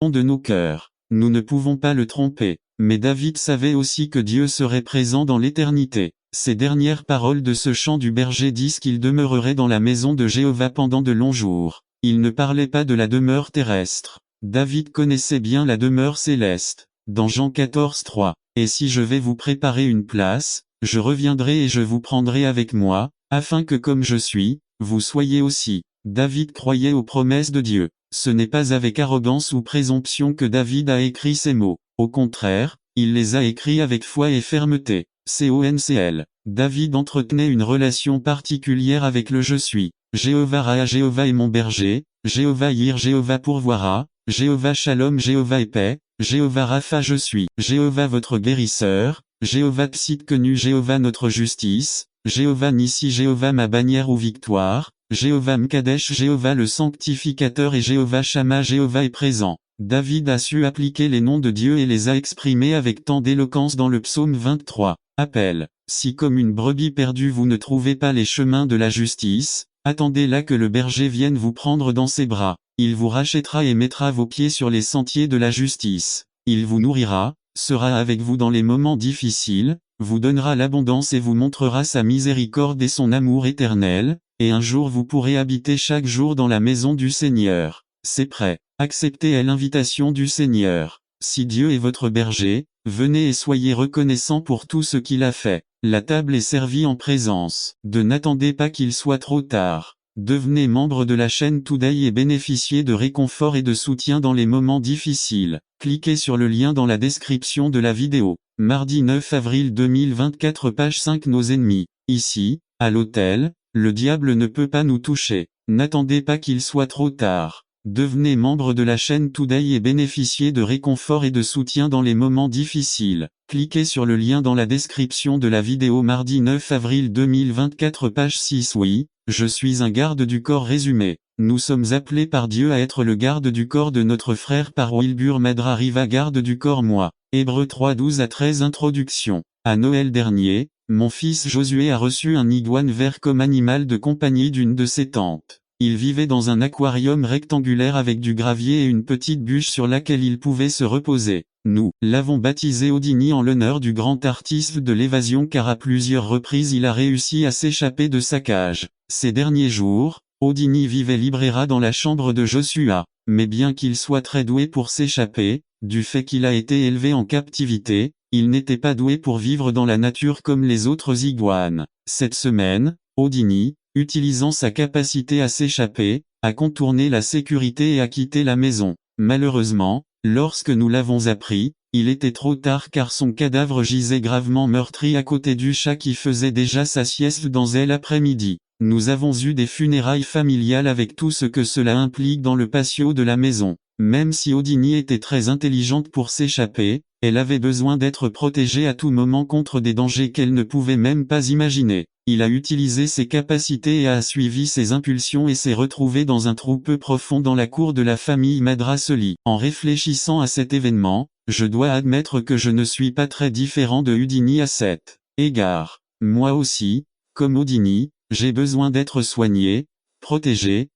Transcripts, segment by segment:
de nos cœurs. Nous ne pouvons pas le tromper. Mais David savait aussi que Dieu serait présent dans l'éternité. Ces dernières paroles de ce chant du berger disent qu'il demeurerait dans la maison de Jéhovah pendant de longs jours. Il ne parlait pas de la demeure terrestre. David connaissait bien la demeure céleste. Dans Jean 14:3, « Et si je vais vous préparer une place, je reviendrai et je vous prendrai avec moi, afin que comme je suis, vous soyez aussi. » David croyait aux promesses de Dieu. Ce n'est pas avec arrogance ou présomption que David a écrit ces mots. Au contraire, il les a écrits avec foi et fermeté. CONCL. David entretenait une relation particulière avec le Je suis. Jéhovah Raha, Jéhovah est mon berger, Jéhovah Yir, Jéhovah pourvoira, Jéhovah Shalom, Jéhovah est paix, Jéhovah Rapha je suis, Jéhovah votre guérisseur, Jéhovah Tsidkenu, Jéhovah notre justice, Jéhovah Nissi, Jéhovah ma bannière ou victoire, Jéhovah Mkadesh, Jéhovah le sanctificateur et Jéhovah Shammah, Jéhovah est présent. David a su appliquer les noms de Dieu et les a exprimés avec tant d'éloquence dans le psaume 23. Appel. Si comme une brebis perdue vous ne trouvez pas les chemins de la justice, attendez là que le berger vienne vous prendre dans ses bras. Il vous rachètera et mettra vos pieds sur les sentiers de la justice. Il vous nourrira, sera avec vous dans les moments difficiles, vous donnera l'abondance et vous montrera sa miséricorde et son amour éternel, et un jour vous pourrez habiter chaque jour dans la maison du Seigneur. C'est prêt. Acceptez l'invitation du Seigneur. Si Dieu est votre berger, venez et soyez reconnaissants pour tout ce qu'il a fait. La table est servie en présence. N'attendez pas qu'il soit trop tard. Devenez membre de la chaîne Today et bénéficiez de réconfort et de soutien dans les moments difficiles. Cliquez sur le lien dans la description de la vidéo. Mardi 9 avril 2024 page 5 Nos ennemis. Ici, à l'hôtel, le diable ne peut pas nous toucher. N'attendez pas qu'il soit trop tard. Devenez membre de la chaîne Today et bénéficiez de réconfort et de soutien dans les moments difficiles. Cliquez sur le lien dans la description de la vidéo mardi 9 avril 2024 page 6 Oui, je suis un garde du corps résumé. Nous sommes appelés par Dieu à être le garde du corps de notre frère par Wilbur Madra Riva garde du corps moi. Hébreux 3 12 à 13 Introduction. À Noël dernier, mon fils Josué a reçu un iguane vert comme animal de compagnie d'une de ses tantes. Il vivait dans un aquarium rectangulaire avec du gravier et une petite bûche sur laquelle il pouvait se reposer. Nous l'avons baptisé Houdini en l'honneur du grand artiste de l'évasion car à plusieurs reprises il a réussi à s'échapper de sa cage. Ces derniers jours, Houdini vivait libre dans la chambre de Joshua. Mais bien qu'il soit très doué pour s'échapper, du fait qu'il a été élevé en captivité, il n'était pas doué pour vivre dans la nature comme les autres iguanes. Cette semaine, Houdini, utilisant sa capacité à s'échapper, a contourné la sécurité et a quitté la maison. Malheureusement, lorsque nous l'avons appris, il était trop tard car son cadavre gisait gravement meurtri à côté du chat qui faisait déjà sa sieste dans l'après-midi. Nous avons eu des funérailles familiales avec tout ce que cela implique dans le patio de la maison. Même si Houdini était très intelligente pour s'échapper, elle avait besoin d'être protégée à tout moment contre des dangers qu'elle ne pouvait même pas imaginer. Il a utilisé ses capacités et a suivi ses impulsions et s'est retrouvé dans un trou peu profond dans la cour de la famille Madraseli. En réfléchissant à cet événement, je dois admettre que je ne suis pas très différent de Houdini à cet égard. Moi aussi, comme Houdini, j'ai besoin d'être soigné, protégé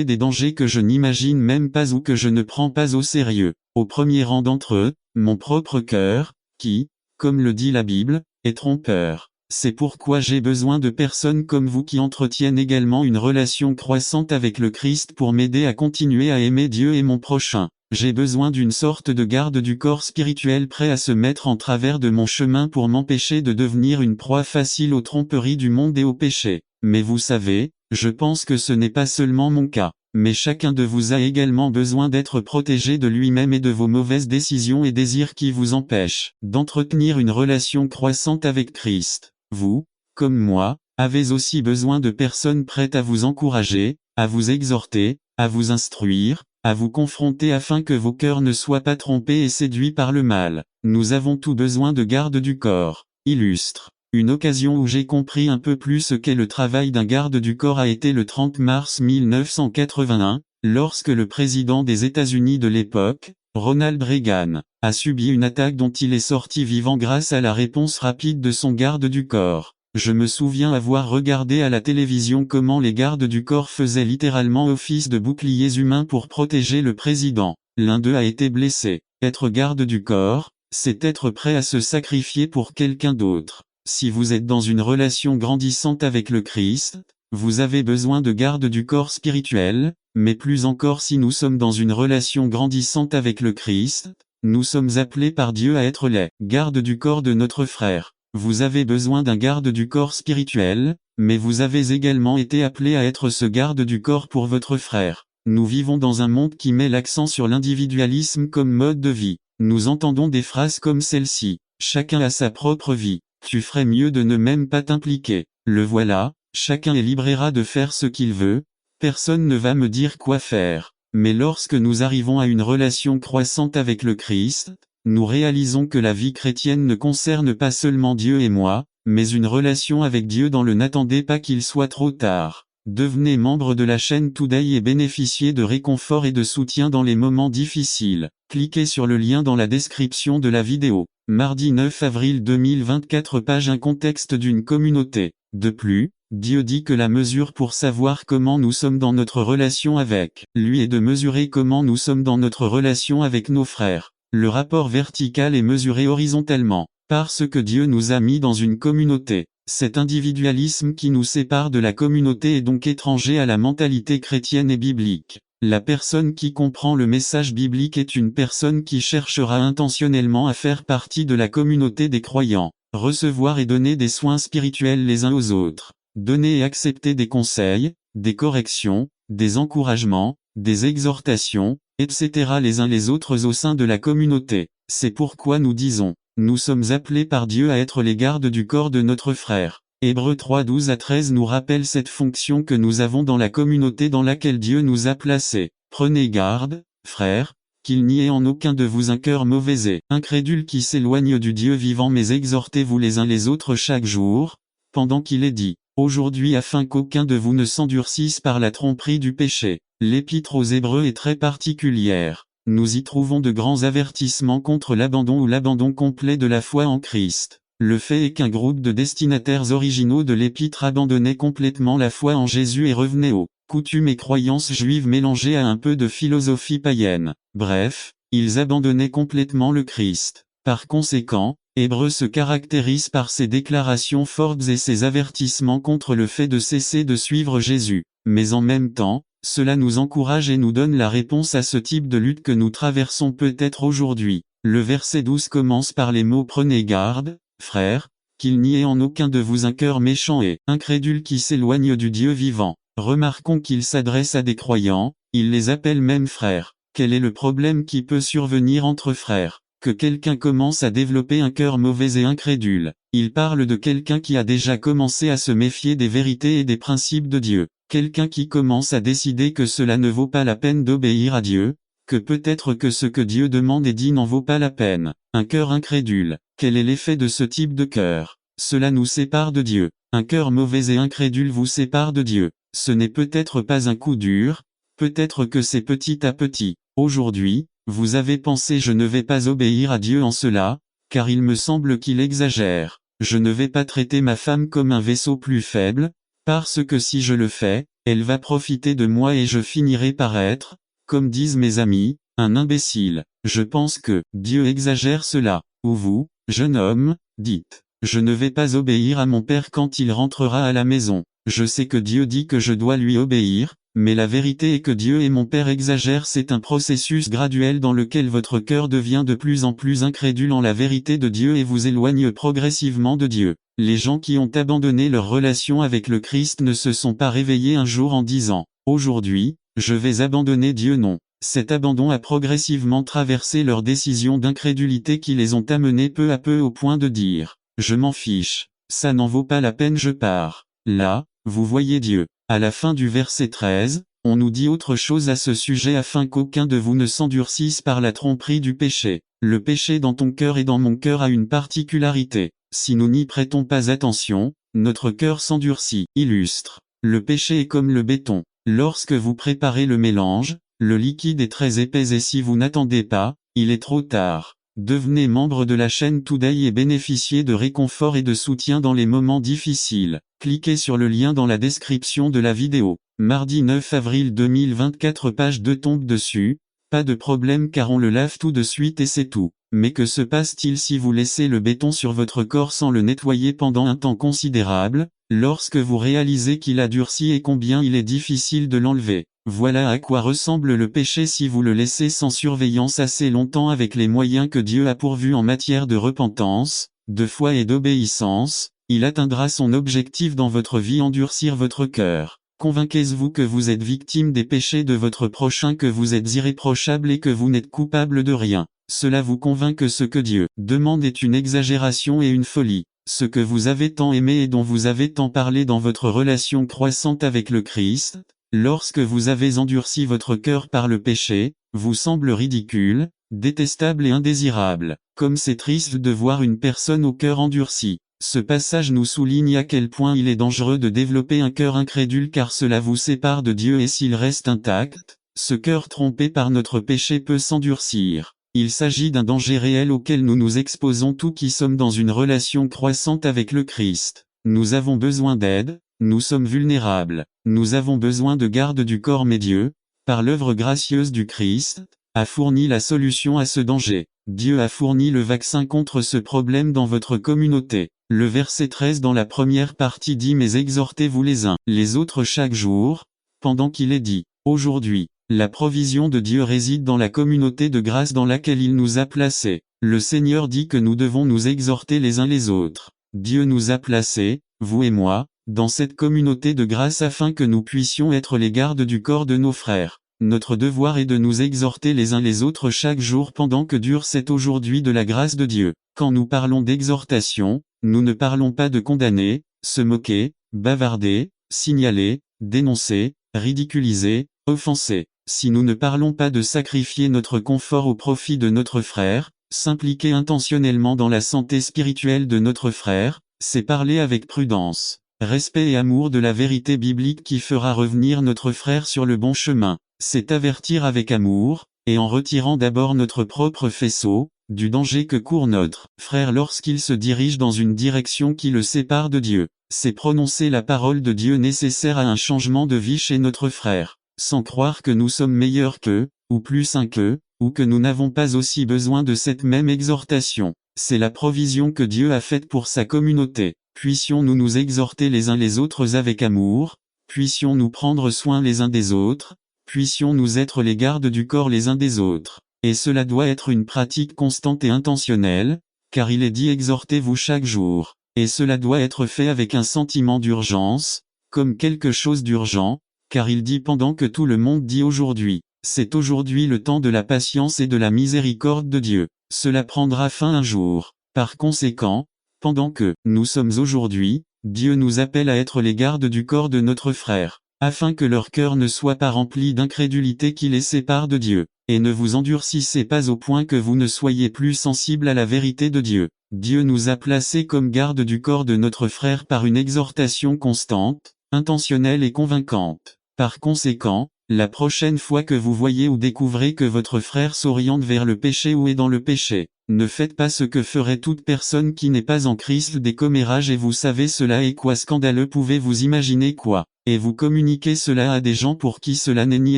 des dangers que je n'imagine même pas ou que je ne prends pas au sérieux. Au premier rang d'entre eux, mon propre cœur, qui, comme le dit la Bible, est trompeur. C'est pourquoi j'ai besoin de personnes comme vous qui entretiennent également une relation croissante avec le Christ pour m'aider à continuer à aimer Dieu et mon prochain. J'ai besoin d'une sorte de garde du corps spirituel prêt à se mettre en travers de mon chemin pour m'empêcher de devenir une proie facile aux tromperies du monde et au péché. Mais vous savez, je pense que ce n'est pas seulement mon cas. Mais chacun de vous a également besoin d'être protégé de lui-même et de vos mauvaises décisions et désirs qui vous empêchent d'entretenir une relation croissante avec Christ. Vous, comme moi, avez aussi besoin de personnes prêtes à vous encourager, à vous exhorter, à vous instruire, à vous confronter afin que vos cœurs ne soient pas trompés et séduits par le mal. Nous avons tous besoin de garde du corps. Illustre. Une occasion où j'ai compris un peu plus ce qu'est le travail d'un garde du corps a été le 30 mars 1981, lorsque le président des États-Unis de l'époque, Ronald Reagan, a subi une attaque dont il est sorti vivant grâce à la réponse rapide de son garde du corps. Je me souviens avoir regardé à la télévision comment les gardes du corps faisaient littéralement office de boucliers humains pour protéger le président. L'un d'eux a été blessé. Être garde du corps, c'est être prêt à se sacrifier pour quelqu'un d'autre. Si vous êtes dans une relation grandissante avec le Christ, vous avez besoin de garde du corps spirituel, mais plus encore si nous sommes dans une relation grandissante avec le Christ, nous sommes appelés par Dieu à être les gardes du corps de notre frère. Vous avez besoin d'un garde du corps spirituel, mais vous avez également été appelés à être ce garde du corps pour votre frère. Nous vivons dans un monde qui met l'accent sur l'individualisme comme mode de vie. Nous entendons des phrases comme celle-ci. Chacun a sa propre vie. Tu ferais mieux de ne même pas t'impliquer. Le voilà, chacun est libre de faire ce qu'il veut. Personne ne va me dire quoi faire. Mais lorsque nous arrivons à une relation croissante avec le Christ, nous réalisons que la vie chrétienne ne concerne pas seulement Dieu et moi, mais une relation avec Dieu dans le n'attendez pas qu'il soit trop tard. Devenez membre de la chaîne Today et bénéficiez de réconfort et de soutien dans les moments difficiles. Cliquez sur le lien dans la description de la vidéo. Mardi 9 avril 2024 page 1 contexte d'une communauté. De plus, Dieu dit que la mesure pour savoir comment nous sommes dans notre relation avec lui est de mesurer comment nous sommes dans notre relation avec nos frères. Le rapport vertical est mesuré horizontalement, parce que Dieu nous a mis dans une communauté. Cet individualisme qui nous sépare de la communauté est donc étranger à la mentalité chrétienne et biblique. La personne qui comprend le message biblique est une personne qui cherchera intentionnellement à faire partie de la communauté des croyants, recevoir et donner des soins spirituels les uns aux autres, donner et accepter des conseils, des corrections, des encouragements, des exhortations, etc. les uns les autres au sein de la communauté. C'est pourquoi nous disons, nous sommes appelés par Dieu à être les gardes du corps de notre frère. Hébreux 3 12 à 13 nous rappelle cette fonction que nous avons dans la communauté dans laquelle Dieu nous a placés. Prenez garde, frères, qu'il n'y ait en aucun de vous un cœur mauvais et incrédule qui s'éloigne du Dieu vivant, mais exhortez-vous les uns les autres chaque jour, pendant qu'il est dit, aujourd'hui, afin qu'aucun de vous ne s'endurcisse par la tromperie du péché. L'épître aux Hébreux est très particulière. Nous y trouvons de grands avertissements contre l'abandon ou l'abandon complet de la foi en Christ. Le fait est qu'un groupe de destinataires originaux de l'épître abandonnait complètement la foi en Jésus et revenait aux coutumes et croyances juives mélangées à un peu de philosophie païenne. Bref, ils abandonnaient complètement le Christ. Par conséquent, Hébreux se caractérise par ses déclarations fortes et ses avertissements contre le fait de cesser de suivre Jésus. Mais en même temps, cela nous encourage et nous donne la réponse à ce type de lutte que nous traversons peut-être aujourd'hui. Le verset 12 commence par les mots « Prenez garde, frères, qu'il n'y ait en aucun de vous un cœur méchant et incrédule qui s'éloigne du Dieu vivant ». Remarquons qu'il s'adresse à des croyants, il les appelle même frères. Quel est le problème qui peut survenir entre frères? Que quelqu'un commence à développer un cœur mauvais et incrédule. Il parle de quelqu'un qui a déjà commencé à se méfier des vérités et des principes de Dieu. Quelqu'un qui commence à décider que cela ne vaut pas la peine d'obéir à Dieu, que peut-être que ce que Dieu demande et dit n'en vaut pas la peine. Un cœur incrédule. Quel est l'effet de ce type de cœur? Cela nous sépare de Dieu. Un cœur mauvais et incrédule vous sépare de Dieu. Ce n'est peut-être pas un coup dur, peut-être que c'est petit à petit. Aujourd'hui, vous avez pensé je ne vais pas obéir à Dieu en cela, car il me semble qu'il exagère. Je ne vais pas traiter ma femme comme un vaisseau plus faible, parce que si je le fais, elle va profiter de moi et je finirai par être, comme disent mes amis, un imbécile. Je pense que Dieu exagère cela. Ou vous, jeune homme, dites, je ne vais pas obéir à mon père quand il rentrera à la maison. Je sais que Dieu dit que je dois lui obéir, mais la vérité est que Dieu et mon Père exagèrent. C'est un processus graduel dans lequel votre cœur devient de plus en plus incrédule en la vérité de Dieu et vous éloigne progressivement de Dieu. Les gens qui ont abandonné leur relation avec le Christ ne se sont pas réveillés un jour en disant « Aujourd'hui, je vais abandonner Dieu ». Non. Cet abandon a progressivement traversé leurs décisions d'incrédulité qui les ont amenés peu à peu au point de dire « Je m'en fiche, ça n'en vaut pas la peine, je pars ». Là, vous voyez Dieu. À la fin du verset 13, on nous dit autre chose à ce sujet afin qu'aucun de vous ne s'endurcisse par la tromperie du péché. Le péché dans ton cœur et dans mon cœur a une particularité. Si nous n'y prêtons pas attention, notre cœur s'endurcit. Illustre. Le péché est comme le béton. Lorsque vous préparez le mélange, le liquide est très épais et si vous n'attendez pas, il est trop tard. Devenez membre de la chaîne Today et bénéficiez de réconfort et de soutien dans les moments difficiles. Cliquez sur le lien dans la description de la vidéo. Mardi 9 avril 2024 page 2 tombe dessus. Pas de problème car on le lave tout de suite et c'est tout. Mais que se passe-t-il si vous laissez le béton sur votre corps sans le nettoyer pendant un temps considérable, lorsque vous réalisez qu'il a durci et combien il est difficile de l'enlever? Voilà à quoi ressemble le péché si vous le laissez sans surveillance assez longtemps avec les moyens que Dieu a pourvus en matière de repentance, de foi et d'obéissance, il atteindra son objectif dans votre vie: endurcir votre cœur. Convainquez-vous que vous êtes victime des péchés de votre prochain, que vous êtes irréprochable et que vous n'êtes coupable de rien. Cela vous convainc que ce que Dieu demande est une exagération et une folie. Ce que vous avez tant aimé et dont vous avez tant parlé dans votre relation croissante avec le Christ, lorsque vous avez endurci votre cœur par le péché, vous semble ridicule, détestable et indésirable. Comme c'est triste de voir une personne au cœur endurci. Ce passage nous souligne à quel point il est dangereux de développer un cœur incrédule car cela vous sépare de Dieu et s'il reste intact, ce cœur trompé par notre péché peut s'endurcir. Il s'agit d'un danger réel auquel nous nous exposons tous qui sommes dans une relation croissante avec le Christ. Nous avons besoin d'aide, nous sommes vulnérables, nous avons besoin de garde du corps, mais Dieu, par l'œuvre gracieuse du Christ, a fourni la solution à ce danger. Dieu a fourni le vaccin contre ce problème dans votre communauté. Le verset 13 dans la première partie dit: mais exhortez-vous les uns les autres chaque jour, pendant qu'il est dit, aujourd'hui. La provision de Dieu réside dans la communauté de grâce dans laquelle il nous a placés. Le Seigneur dit que nous devons nous exhorter les uns les autres. Dieu nous a placés, vous et moi, dans cette communauté de grâce afin que nous puissions être les gardes du corps de nos frères. Notre devoir est de nous exhorter les uns les autres chaque jour pendant que dure cet aujourd'hui de la grâce de Dieu. Quand nous parlons d'exhortation, nous ne parlons pas de condamner, se moquer, bavarder, signaler, dénoncer, ridiculiser, offenser. Si nous ne parlons pas de sacrifier notre confort au profit de notre frère, s'impliquer intentionnellement dans la santé spirituelle de notre frère, c'est parler avec prudence, respect et amour de la vérité biblique qui fera revenir notre frère sur le bon chemin. C'est avertir avec amour, et en retirant d'abord notre propre faisceau, du danger que court notre frère lorsqu'il se dirige dans une direction qui le sépare de Dieu. C'est prononcer la parole de Dieu nécessaire à un changement de vie chez notre frère, sans croire que nous sommes meilleurs qu'eux, ou plus saints qu'eux, ou que nous n'avons pas aussi besoin de cette même exhortation. C'est la provision que Dieu a faite pour sa communauté. Puissions-nous nous exhorter les uns les autres avec amour, puissions-nous prendre soin les uns des autres, puissions-nous être les gardes du corps les uns des autres. Et cela doit être une pratique constante et intentionnelle, car il est dit: exhortez-vous chaque jour. Et cela doit être fait avec un sentiment d'urgence, comme quelque chose d'urgent, car il dit pendant que tout le monde dit aujourd'hui. C'est aujourd'hui le temps de la patience et de la miséricorde de Dieu. Cela prendra fin un jour. Par conséquent, pendant que nous sommes aujourd'hui, Dieu nous appelle à être les gardes du corps de notre frère, afin que leur cœur ne soit pas rempli d'incrédulité qui les sépare de Dieu. Et ne vous endurcissez pas au point que vous ne soyez plus sensibles à la vérité de Dieu. Dieu nous a placés comme gardes du corps de notre frère par une exhortation constante, intentionnelle et convaincante. Par conséquent, la prochaine fois que vous voyez ou découvrez que votre frère s'oriente vers le péché ou est dans le péché, ne faites pas ce que ferait toute personne qui n'est pas en Christ, des commérages, et vous savez cela est quoi scandaleux, pouvez-vous imaginer quoi, et vous communiquez cela à des gens pour qui cela n'est ni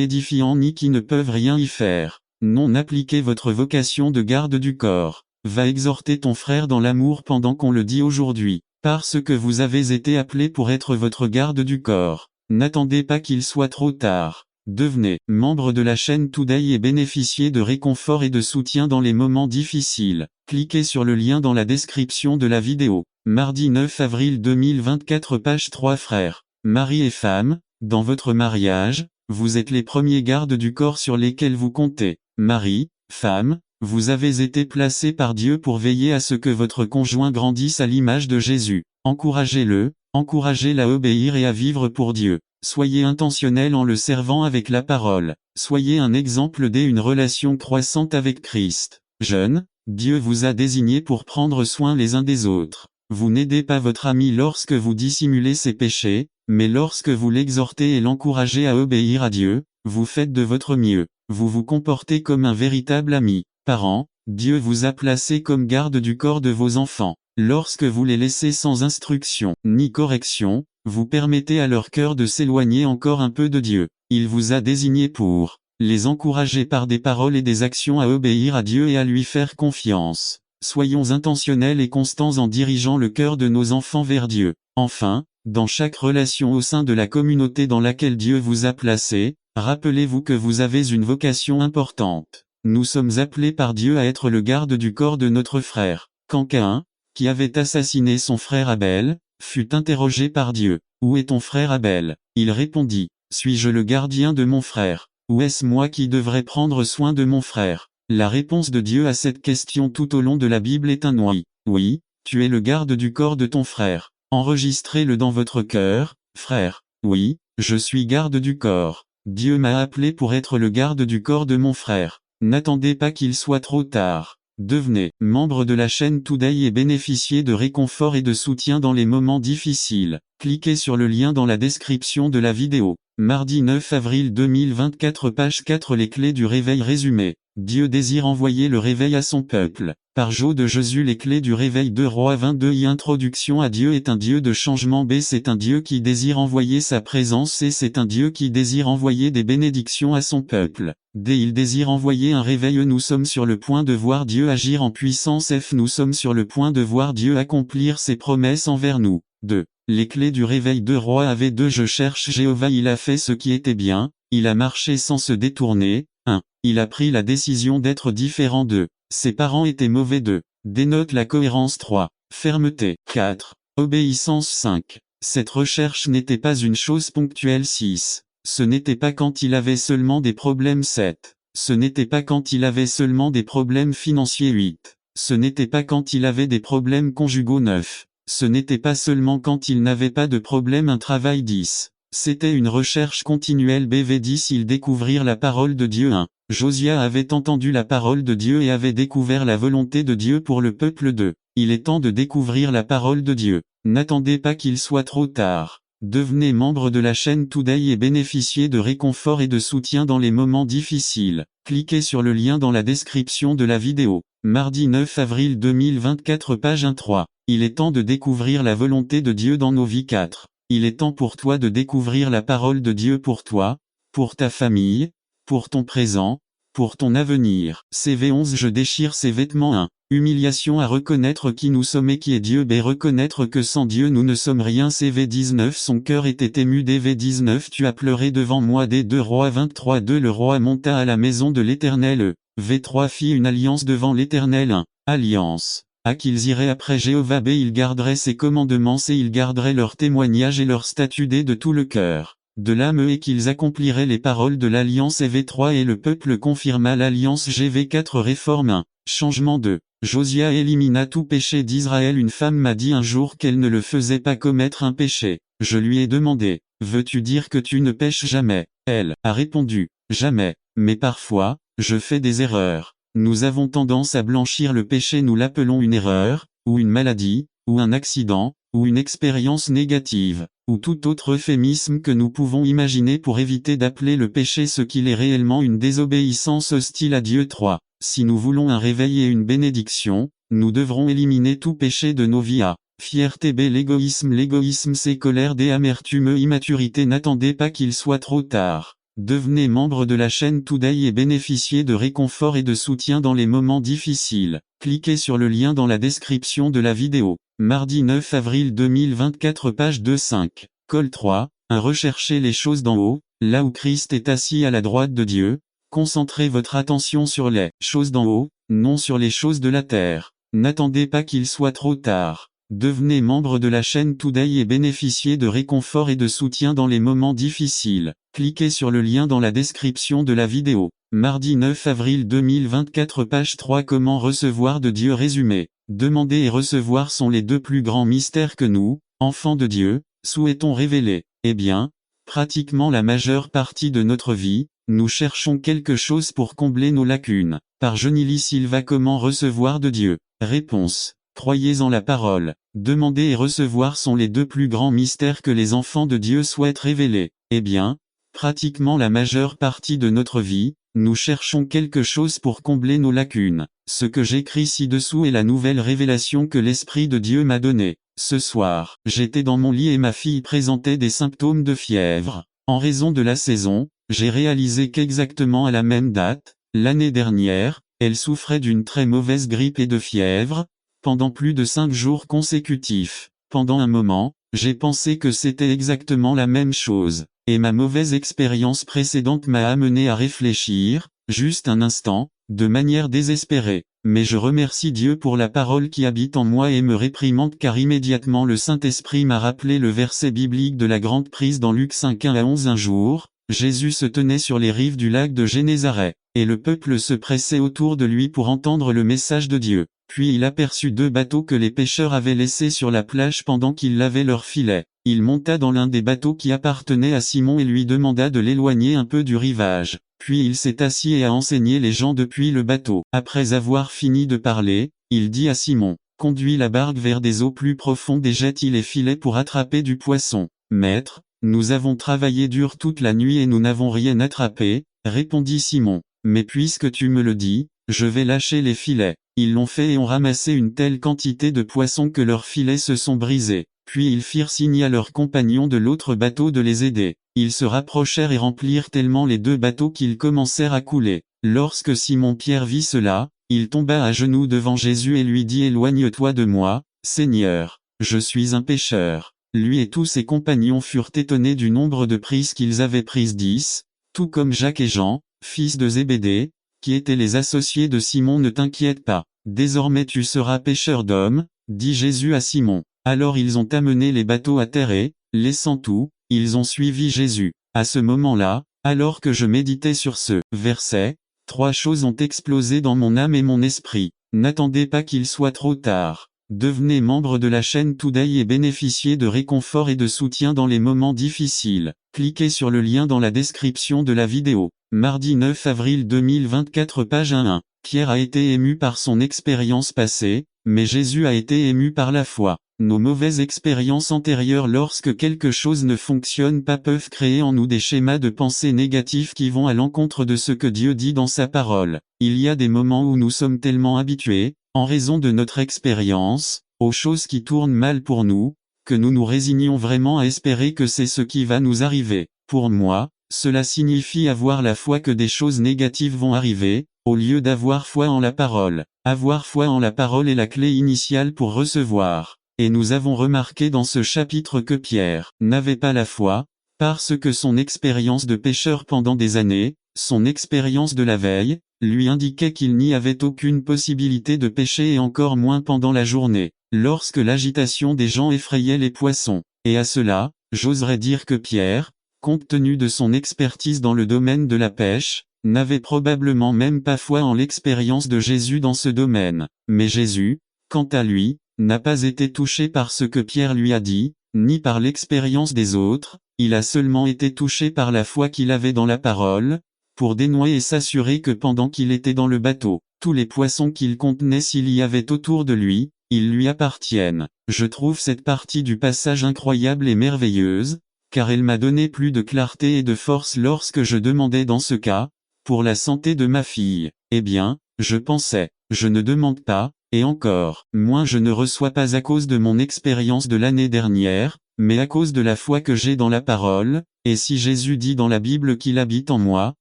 édifiant ni qui ne peuvent rien y faire. Non, appliquez votre vocation de garde du corps. Va exhorter ton frère dans l'amour pendant qu'on le dit aujourd'hui, parce que vous avez été appelés pour être votre garde du corps. N'attendez pas qu'il soit trop tard. Devenez membre de la chaîne Today et bénéficiez de réconfort et de soutien dans les moments difficiles. Cliquez sur le lien dans la description de la vidéo. Mardi 9 avril 2024, page 3. Frères, mari et femme, dans votre mariage, vous êtes les premiers gardes du corps sur lesquels vous comptez. Mari, femme, vous avez été placés par Dieu pour veiller à ce que votre conjoint grandisse à l'image de Jésus. Encouragez-le, encouragez-la à obéir et à vivre pour Dieu. Soyez intentionnel en le servant avec la parole. Soyez un exemple d'une relation croissante avec Christ. Jeunes, Dieu vous a désignés pour prendre soin les uns des autres. Vous n'aidez pas votre ami lorsque vous dissimulez ses péchés, mais lorsque vous l'exhortez et l'encouragez à obéir à Dieu, vous faites de votre mieux. Vous vous comportez comme un véritable ami. Parents, Dieu vous a placé comme garde du corps de vos enfants. Lorsque vous les laissez sans instruction ni correction, vous permettez à leur cœur de s'éloigner encore un peu de Dieu. Il vous a désigné pour les encourager par des paroles et des actions à obéir à Dieu et à lui faire confiance. Soyons intentionnels et constants en dirigeant le cœur de nos enfants vers Dieu. Enfin, dans chaque relation au sein de la communauté dans laquelle Dieu vous a placé, rappelez-vous que vous avez une vocation importante. Nous sommes appelés par Dieu à être le garde du corps de notre frère. Quand Caïn, qui avait assassiné son frère Abel, fut interrogé par Dieu. « Où est ton frère Abel ?» Il répondit, « Suis-je le gardien de mon frère ? Ou est-ce moi qui devrais prendre soin de mon frère ?» La réponse de Dieu à cette question tout au long de la Bible est un oui. Oui, tu es le garde du corps de ton frère. Enregistrez-le dans votre cœur, frère. Oui, je suis garde du corps. Dieu m'a appelé pour être le garde du corps de mon frère. N'attendez pas qu'il soit trop tard. Devenez membre de la chaîne Today et bénéficiez de réconfort et de soutien dans les moments difficiles. Cliquez sur le lien dans la description de la vidéo. Mardi 9 avril 2024 page 4 Les clés du réveil résumé. Dieu désire envoyer le réveil à son peuple. Par Jo de Jésus Les clés du réveil 2 Rois 22 I Introduction à Dieu est un Dieu de changement. B C'est un Dieu qui désire envoyer sa présence. C C'est un Dieu qui désire envoyer des bénédictions à son peuple. D Il désire envoyer un réveil. Nous sommes sur le point de voir Dieu agir en puissance. F Nous sommes sur le point de voir Dieu accomplir ses promesses envers nous. 2. Les clés du réveil 2 Rois avait 2 Je cherche Jéhovah. Il a fait ce qui était bien, il a marché sans se détourner. 1. Il a pris la décision d'être différent. 2. Ses parents étaient mauvais. 2. Dénote la cohérence. 3. Fermeté. 4. Obéissance. 5. Cette recherche n'était pas une chose ponctuelle. 6. Ce n'était pas quand il avait seulement des problèmes. 7. Ce n'était pas quand il avait seulement des problèmes financiers. 8. Ce n'était pas quand il avait des problèmes conjugaux. 9. Ce n'était pas seulement quand il n'avait pas de problème. Un travail. 10. C'était une recherche continuelle. BV 10 Ils découvrirent la parole de Dieu. 1. Josia avait entendu la parole de Dieu et avait découvert la volonté de Dieu pour le peuple. 2. Il est temps de découvrir la parole de Dieu. N'attendez pas qu'il soit trop tard. Devenez membre de la chaîne Today et bénéficiez de réconfort et de soutien dans les moments difficiles. Cliquez sur le lien dans la description de la vidéo. Mardi 9 avril 2024 page 1 3. Il est temps de découvrir la volonté de Dieu dans nos vies. 4. Il est temps pour toi de découvrir la parole de Dieu pour toi, pour ta famille, pour ton présent, pour ton avenir. CV 11 Je déchire ses vêtements. 1. Humiliation à reconnaître qui nous sommes et qui est Dieu. B. Reconnaître que sans Dieu nous ne sommes rien. CV 19 Son cœur était ému. DV 19 Tu as pleuré devant moi. D. 2 Rois 23 2 Le roi monta à la maison de l'Éternel. V3 Fit une alliance devant l'Éternel. 1. Alliance. A qu'ils iraient après Jéhovah. B. Ils garderaient ses commandements. C. Ils garderaient leur témoignage et leur statut. D. De tout le cœur, de l'âme et qu'ils accompliraient les paroles de l'alliance. V3 Et le peuple confirma l'alliance. GV4 Réforme 1. Changement 2. Josia élimina tout péché d'Israël. Une femme m'a dit un jour qu'elle ne le faisait pas commettre un péché. Je lui ai demandé, veux-tu dire que tu ne pêches jamais? Elle a répondu, jamais, mais parfois, je fais des erreurs. Nous avons tendance à blanchir le péché. Nous l'appelons une erreur, ou une maladie, ou un accident, ou une expérience négative, ou tout autre euphémisme que nous pouvons imaginer pour éviter d'appeler le péché ce qu'il est réellement: une désobéissance hostile à Dieu. 3. Si nous voulons un réveil et une bénédiction, nous devrons éliminer tout péché de nos vies. A. Fierté. B. L'égoïsme c'est colère. D. Amertume. Immaturité. N'attendez pas qu'il soit trop tard. Devenez membre de la chaîne Today et bénéficiez de réconfort et de soutien dans les moments difficiles. Cliquez sur le lien dans la description de la vidéo. Mardi 9 avril 2024 page 2-5. Col 3. 1. Recherchez les choses d'en haut, là où Christ est assis à la droite de Dieu. Concentrez votre attention sur les choses d'en haut, non sur les choses de la terre. N'attendez pas qu'il soit trop tard. Devenez membre de la chaîne Today et bénéficiez de réconfort et de soutien dans les moments difficiles. Cliquez sur le lien dans la description de la vidéo. Mardi 9 avril 2024 page 3. Comment recevoir de Dieu résumé. Demander et recevoir sont les deux plus grands mystères que nous, enfants de Dieu, souhaitons révéler. Eh bien, pratiquement la majeure partie de notre vie, nous cherchons quelque chose pour combler nos lacunes. Par Jonili Silva. Comment recevoir de Dieu? Réponse. Croyez en la parole. Demander et recevoir sont les deux plus grands mystères que les enfants de Dieu souhaitent révéler. Eh bien, pratiquement la majeure partie de notre vie, nous cherchons quelque chose pour combler nos lacunes. Ce que j'écris ci-dessous est la nouvelle révélation que l'Esprit de Dieu m'a donnée. Ce soir, j'étais dans mon lit et ma fille présentait des symptômes de fièvre. En raison de la saison, j'ai réalisé qu'exactement à la même date, l'année dernière, elle souffrait d'une très mauvaise grippe et de fièvre, pendant plus de 5 jours consécutifs. Pendant un moment, j'ai pensé que c'était exactement la même chose, et ma mauvaise expérience précédente m'a amené à réfléchir, juste un instant, de manière désespérée. Mais je remercie Dieu pour la parole qui habite en moi et me réprimande car immédiatement le Saint-Esprit m'a rappelé le verset biblique de la grande prise dans Luc 5, 1-11. Un jour, Jésus se tenait sur les rives du lac de Génézareth, et le peuple se pressait autour de lui pour entendre le message de Dieu. Puis il aperçut 2 bateaux que les pêcheurs avaient laissés sur la plage pendant qu'ils lavaient leurs filets. Il monta dans l'un des bateaux qui appartenait à Simon et lui demanda de l'éloigner un peu du rivage. Puis il s'est assis et a enseigné les gens depuis le bateau. Après avoir fini de parler, il dit à Simon, « Conduis la barque vers des eaux plus profondes et jette-y les filets pour attraper du poisson. » « Maître, nous avons travaillé dur toute la nuit et nous n'avons rien attrapé, » répondit Simon. « Mais puisque tu me le dis, je vais lâcher les filets. » Ils l'ont fait et ont ramassé une telle quantité de poissons que leurs filets se sont brisés. Puis ils firent signe à leurs compagnons de l'autre bateau de les aider. Ils se rapprochèrent et remplirent tellement les 2 bateaux qu'ils commencèrent à couler. Lorsque Simon-Pierre vit cela, il tomba à genoux devant Jésus et lui dit « Éloigne-toi de moi, Seigneur, je suis un pécheur. » Lui et tous ses compagnons furent étonnés du nombre de prises qu'ils avaient prises 10, tout comme Jacques et Jean, fils de Zébédée, qui étaient les associés de Simon. « Ne t'inquiète pas, désormais tu seras pêcheur d'hommes, » dit Jésus à Simon. Alors ils ont amené les bateaux à terre et, laissant tout, ils ont suivi Jésus. À ce moment-là, alors que je méditais sur ce verset, 3 choses ont explosé dans mon âme et mon esprit. N'attendez pas qu'il soit trop tard. Devenez membre de la chaîne Today et bénéficiez de réconfort et de soutien dans les moments difficiles. Cliquez sur le lien dans la description de la vidéo. Mardi 9 avril 2024, page 1. Pierre a été ému par son expérience passée, mais Jésus a été ému par la foi. Nos mauvaises expériences antérieures lorsque quelque chose ne fonctionne pas peuvent créer en nous des schémas de pensée négatifs qui vont à l'encontre de ce que Dieu dit dans sa parole. Il y a des moments où nous sommes tellement habitués, en raison de notre expérience, aux choses qui tournent mal pour nous, que nous nous résignons vraiment à espérer que c'est ce qui va nous arriver. Pour moi, cela signifie avoir la foi que des choses négatives vont arriver, au lieu d'avoir foi en la parole. Avoir foi en la parole est la clé initiale pour recevoir. Et nous avons remarqué dans ce chapitre que Pierre n'avait pas la foi, parce que son expérience de pécheur pendant des années, son expérience de la veille, lui indiquait qu'il n'y avait aucune possibilité de pécher et encore moins pendant la journée, lorsque l'agitation des gens effrayait les poissons. Et à cela, j'oserais dire que Pierre, compte tenu de son expertise dans le domaine de la pêche, n'avait probablement même pas foi en l'expérience de Jésus dans ce domaine. Mais Jésus, quant à lui, n'a pas été touché par ce que Pierre lui a dit, ni par l'expérience des autres, il a seulement été touché par la foi qu'il avait dans la parole, pour dénouer et s'assurer que pendant qu'il était dans le bateau, tous les poissons qu'il contenait s'il y avait autour de lui, ils lui appartiennent. Je trouve cette partie du passage incroyable et merveilleuse, car elle m'a donné plus de clarté et de force lorsque je demandais dans ce cas, pour la santé de ma fille. Eh bien, je pensais, je ne demande pas, et encore, moins je ne reçois pas à cause de mon expérience de l'année dernière, mais à cause de la foi que j'ai dans la parole, et si Jésus dit dans la Bible qu'il habite en moi,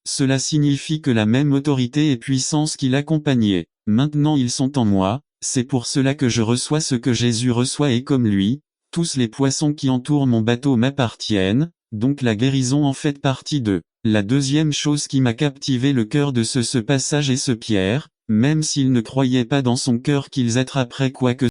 cela signifie que la même autorité et puissance qui l'accompagnait, maintenant ils sont en moi, c'est pour cela que je reçois ce que Jésus reçoit et comme lui, tous les poissons qui entourent mon bateau m'appartiennent, donc la guérison en fait partie d'eux. La deuxième chose qui m'a captivé le cœur de ce passage est ce Pierre, même s'il ne croyait pas dans son cœur qu'ils attraperaient quoi que